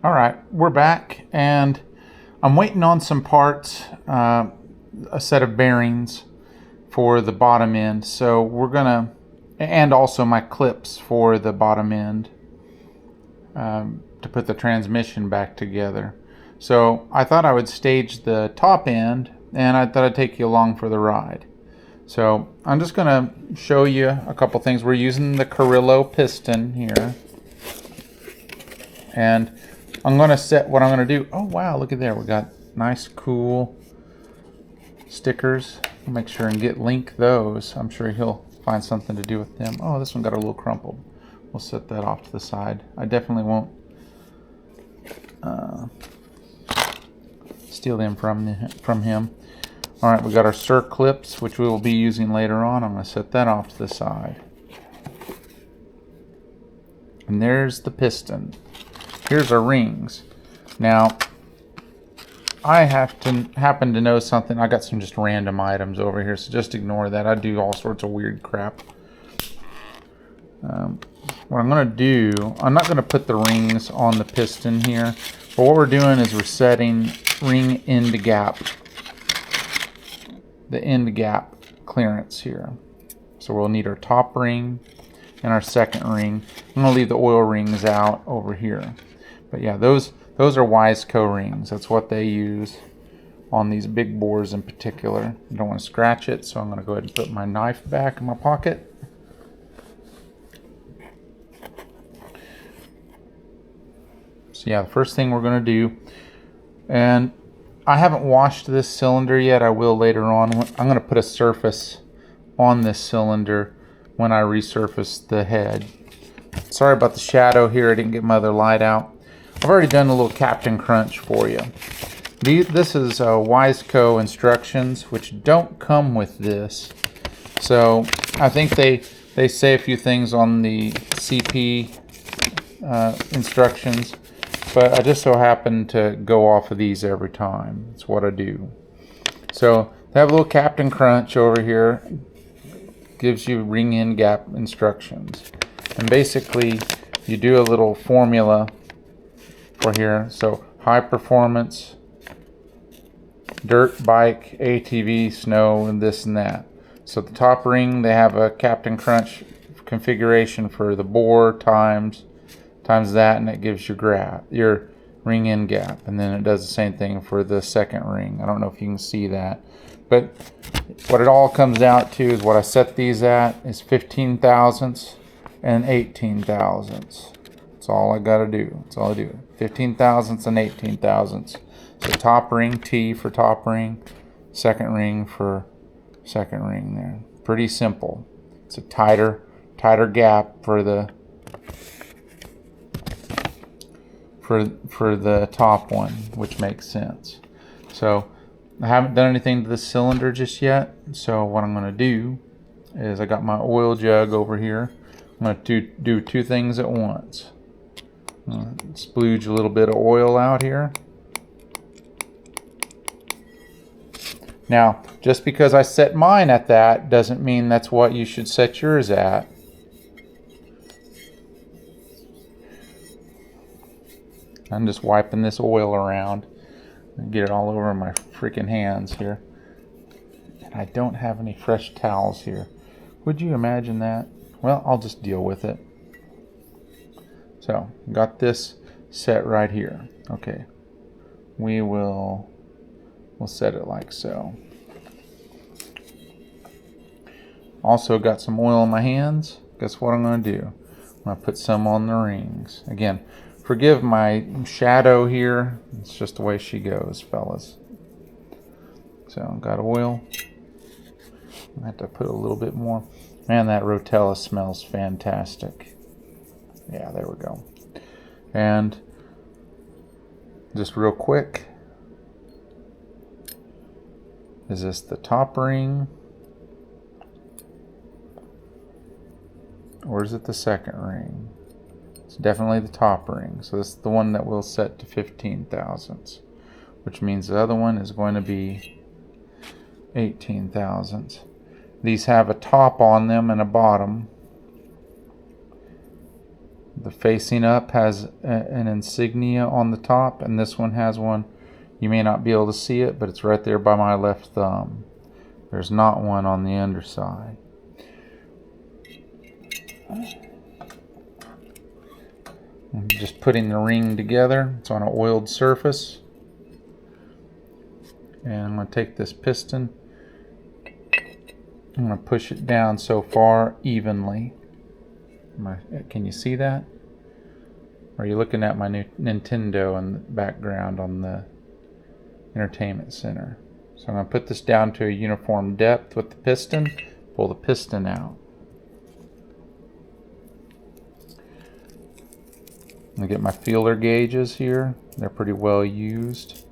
All right, we're back, and I'm waiting on some parts, a set of bearings for the bottom end. So we're gonna, and also my clips for the bottom end, to put the transmission back together. So I thought I would stage the top end, and I thought I'd take you along for the ride. So I'm just gonna show you a couple things. We're using the Carrillo piston here, and I'm going to set what I'm going to do. Oh wow, look at there. We got nice cool stickers. I'll make sure and link those. I'm sure he'll find something to do with them. Oh, this one got a little crumpled. We'll set that off to the side. I definitely won't steal them from him. All right, we got our circlips, which we will be using later on. I'm going to set that off to the side. And there's the piston. Here's our rings. Now, I happen to know something. I got some just random items over here, so just ignore that. I do all sorts of weird crap. What I'm going to do, I'm not going to put the rings on the piston here, but what we're doing is we're setting ring end gap, the end gap clearance here. So we'll need our top ring and our second ring. I'm going to leave the oil rings out over here. But yeah, those are Wiseco rings. That's what they use on these big bores in particular. I don't want to scratch it, so I'm going to go ahead and put my knife back in my pocket. So yeah, the first thing we're going to do, and I haven't washed this cylinder yet. I will later on. I'm going to put a surface on this cylinder when I resurface the head. Sorry about the shadow here. I didn't get my other light out. I've already done a little Captain Crunch for you. This is Wiseco instructions, which don't come with this. So I think they say a few things on the CP instructions, but I just so happen to go off of these every time. That's what I do. So they have a little Captain Crunch over here. Gives you ring end gap instructions. And basically you do a little formula for here. So high performance, dirt, bike, ATV, snow, and this and that. So the top ring, they have a Captain Crunch configuration for the bore times that, and it gives your ring end gap. And then it does the same thing for the second ring. I don't know if you can see that. But what it all comes out to is what I set these at is 15 thousandths and 18 thousandths. That's all I gotta do. That's all I do. 15 thousandths and 18 thousandths. So top ring T for top ring, second ring for second ring there. Pretty simple. It's a tighter gap for the top one, which makes sense. So I haven't done anything to this cylinder just yet. So what I'm going to do is I got my oil jug over here. I'm going to do two things at once. Splooge a little bit of oil out here. Now, just because I set mine at that doesn't mean that's what you should set yours at. I'm just wiping this oil around and get it all over my freaking hands here. And I don't have any fresh towels here. Would you imagine that? Well, I'll just deal with it. So, got this set right here. Okay. We'll set it like so. Also got some oil in my hands. Guess what I'm going to do? I'm going to put some on the rings. Again, forgive my shadow here. It's just the way she goes, fellas. So, got oil. I have to put a little bit more. Man, that Rotella smells fantastic. Yeah, there we go. And just real quick, is this the top ring? Or is it the second ring? It's definitely the top ring. So this is the one that we'll set to 15 thousandths, which means the other one is going to be 18 thousandths. These have a top on them and a bottom. The facing up has an insignia on the top, and this one has one. You may not be able to see it, but it's right there by my left thumb. There's not one on the underside. I'm just putting the ring together. It's on an oiled surface. And I'm going to take this piston. I'm going to push it down so far evenly. Can you see that? Or are you looking at my new Nintendo in the background on the entertainment center? So I'm going to put this down to a uniform depth with the piston. Pull the piston out. I'm going to get my feeler gauges here. They're pretty well used.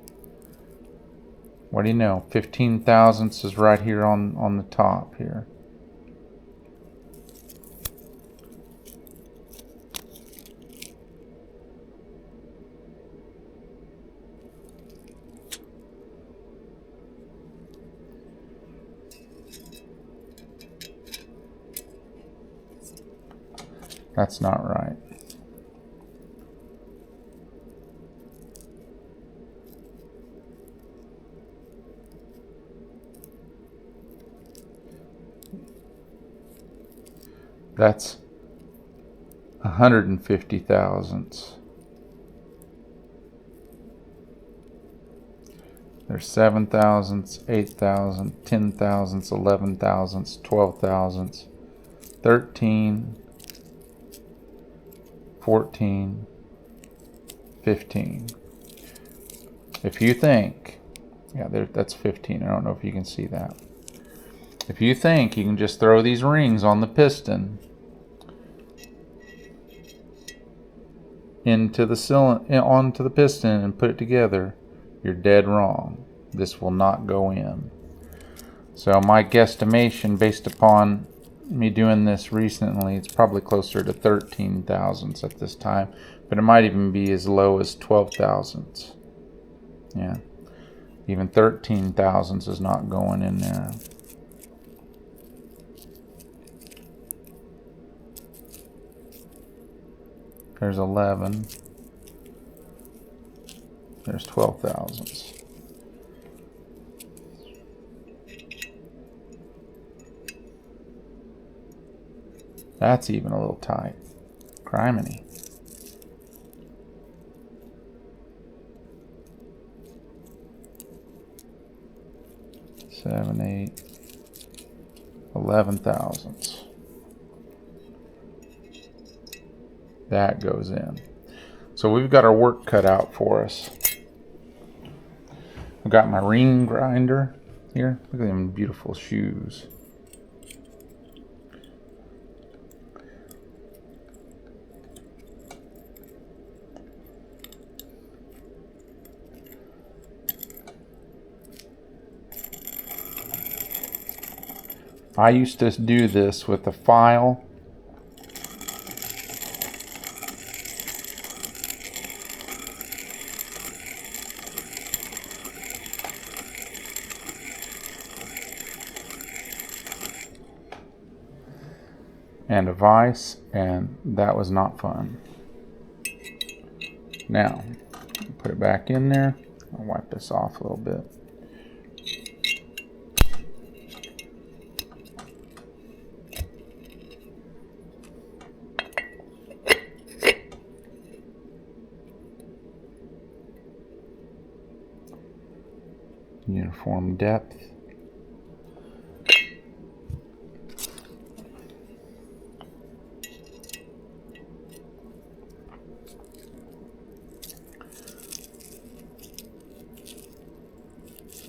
What do you know? 15 thousandths is right here on the top here. That's not right. That's 150 thousandths. There's 7 thousandths, 8 thousandths, 10 thousandths, 11 thousandths, 12 thousandths, 13, 14, 15. If you think, yeah, that's 15. I don't know if you can see that. If you think you can just throw these rings on the piston into the cylinder, onto the piston and put it together, you're dead wrong. This will not go in. So my guesstimation, based upon me doing this recently, it's probably closer to 13 thousandths at this time, but it might even be as low as 12 thousandths. Yeah, even 13 thousandths is not going in there. There's 11. There's 12 thousandths. That's even a little tight. Criminy. Seven, 8, 11 thousandths. That goes in. So we've got our work cut out for us. I've got my ring grinder here. Look at them beautiful shoes. I used to do this with a file. And a vise, and that was not fun. Now, put it back in there. I'll wipe this off a little bit. Uniform depth.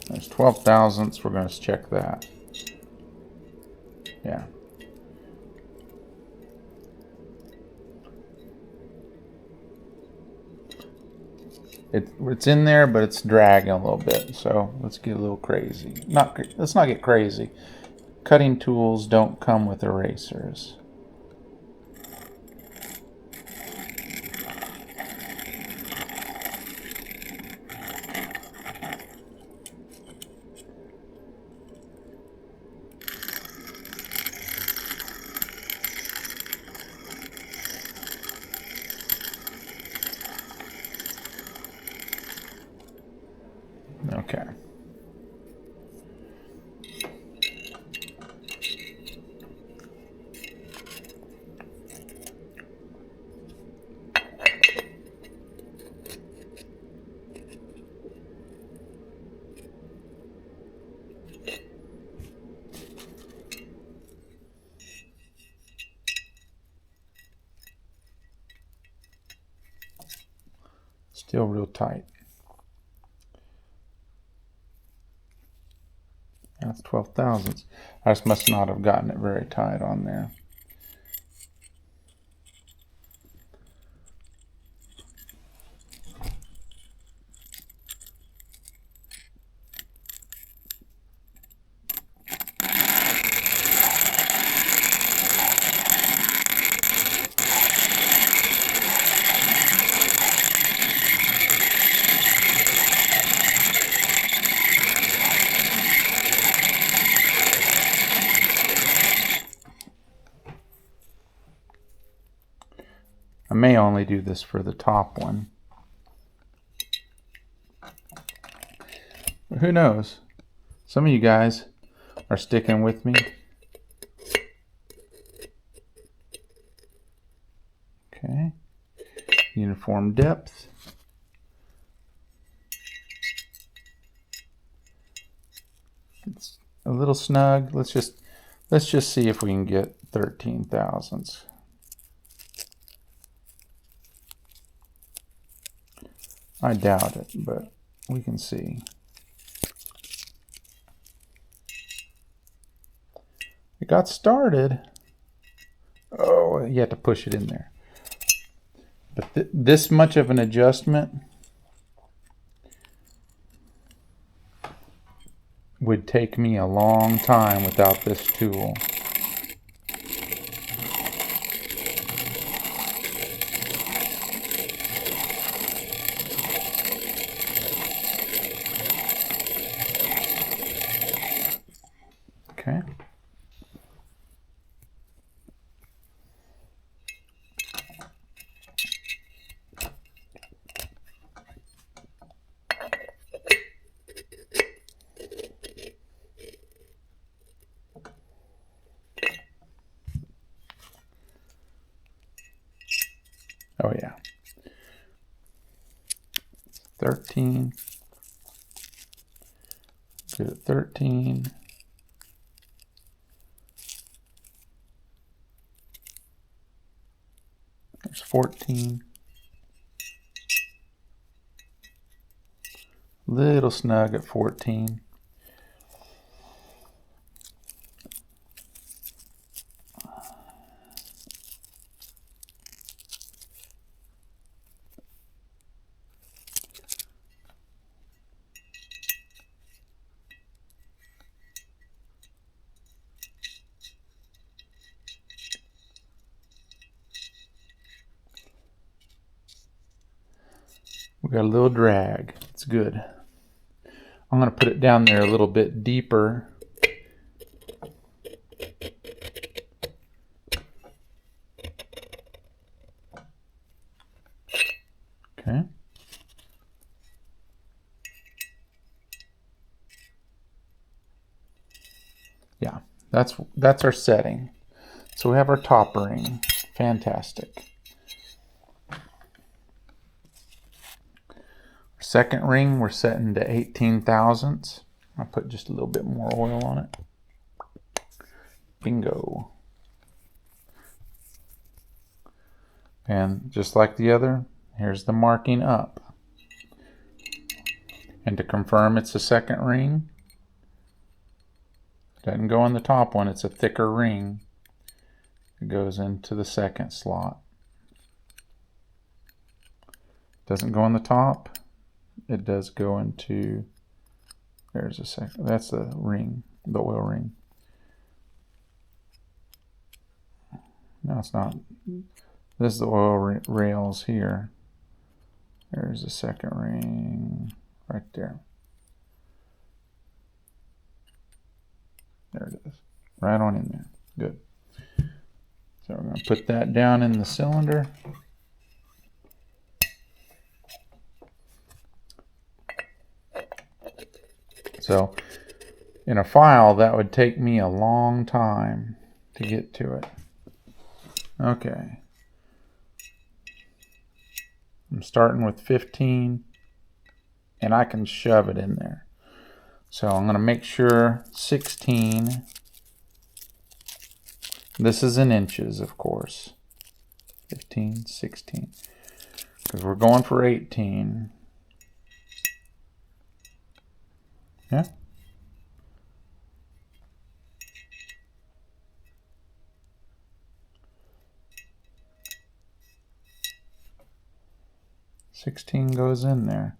There's 12 thousandths. We're going to check that. Yeah. It's in there, but it's dragging a little bit. So let's get a little crazy. Let's not get crazy. Cutting tools don't come with erasers. Okay. Still real tight. That's 12 thousandths. I just must not have gotten it very tight on there. I may only do this for the top one. But who knows? Some of you guys are sticking with me. Okay. Uniform depth. It's a little snug. Let's just see if we can get 13 thousandths. I doubt it, but we can see. It got started. Oh, you have to push it in there. But this much of an adjustment would take me a long time without this tool. Okay. Oh yeah. 13. Good at 13. There's 14. Little snug at 14. We got a little drag. It's good. I'm going to put it down there a little bit deeper. Okay. Yeah, that's our setting. So we have our top ring. Fantastic. Second ring, we're setting to 18 thousandths. I'll put just a little bit more oil on it. Bingo. And just like the other, here's the marking up. And to confirm it's a second ring, it doesn't go on the top one, it's a thicker ring. It goes into the second slot. Doesn't go on the top. It does go into, there's a second, that's the ring, the oil ring. No, it's not. This is the oil rails here. There's the second ring right there. There it is, right on in there. Good. So we're going to put that down in the cylinder. So in a file, that would take me a long time to get to it. Okay. I'm starting with 15, and I can shove it in there. So I'm going to make sure 16. This is in inches, of course. 15, 16. Because we're going for 18. Yeah. $16 goes in there.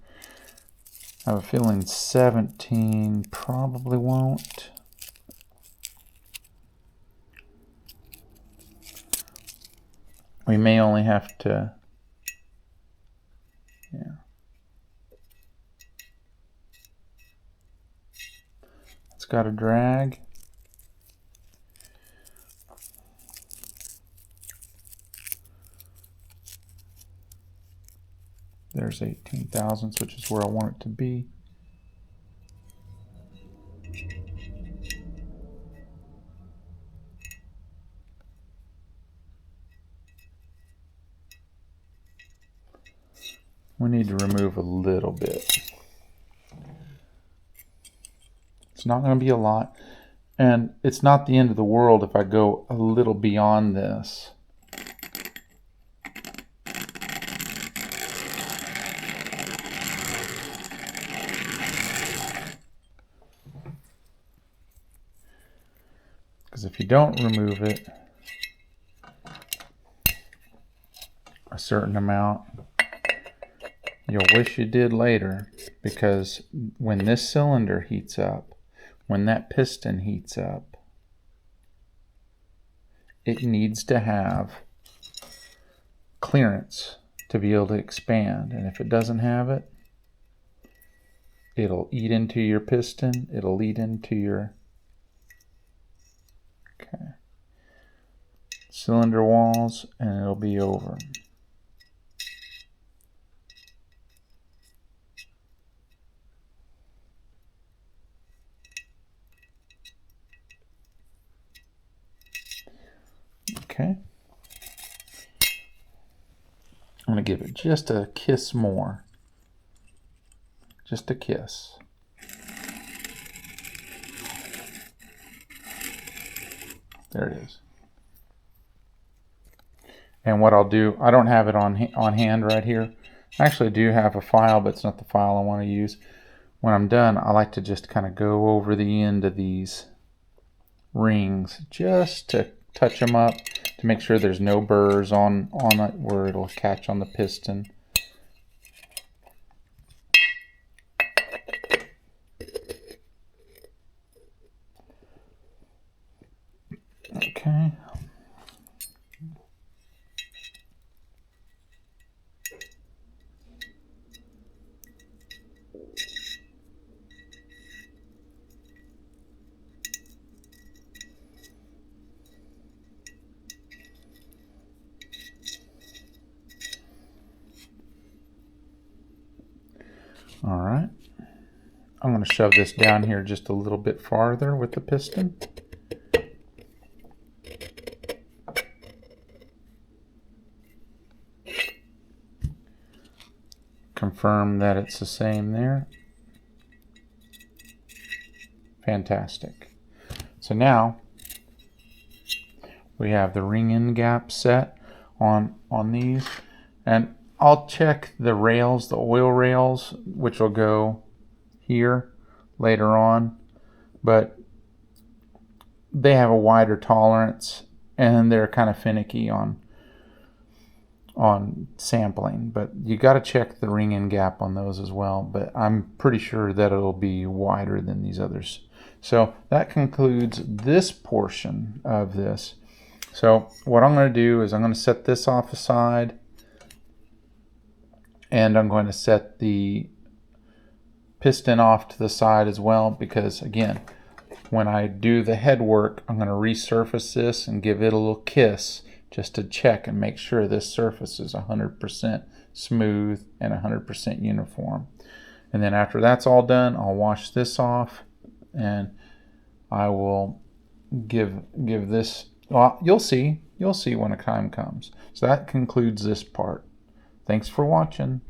I have a feeling 17 probably won't. We may only have to, yeah. It's got a drag. There's 18 thousandths, which is where I want it to be. We need to remove a little bit. It's not going to be a lot, and it's not the end of the world if I go a little beyond this. Because if you don't remove it a certain amount, you'll wish you did later, because when this cylinder heats up, when that piston heats up, it needs to have clearance to be able to expand. And if it doesn't have it, it'll eat into your piston, it'll eat into your cylinder walls, and it'll be over. Okay. I'm going to give it just a kiss more. Just a kiss. There it is. And what I'll do, I don't have it on hand right here. I actually do have a file, but it's not the file I want to use. When I'm done, I like to just kind of go over the end of these rings just to touch them up, to make sure there's no burrs on it where it'll catch on the piston. Okay. All right. I'm going to shove this down here just a little bit farther with the piston. Confirm that it's the same there. Fantastic. So now we have the ring end gap set on these, and I'll check the rails, the oil rails, which will go here later on, but they have a wider tolerance and they're kind of finicky on sampling, but you got to check the ring end gap on those as well. But I'm pretty sure that it'll be wider than these others. So that concludes this portion of this. So what I'm going to do is I'm going to set this off aside, and I'm going to set the piston off to the side as well, because again, when I do the head work, I'm going to resurface this and give it a little kiss just to check and make sure this surface is 100% smooth and 100% uniform. And then after that's all done, I'll wash this off, and I will give this, well, you'll see when a time comes. So that concludes this part. Thanks for watching.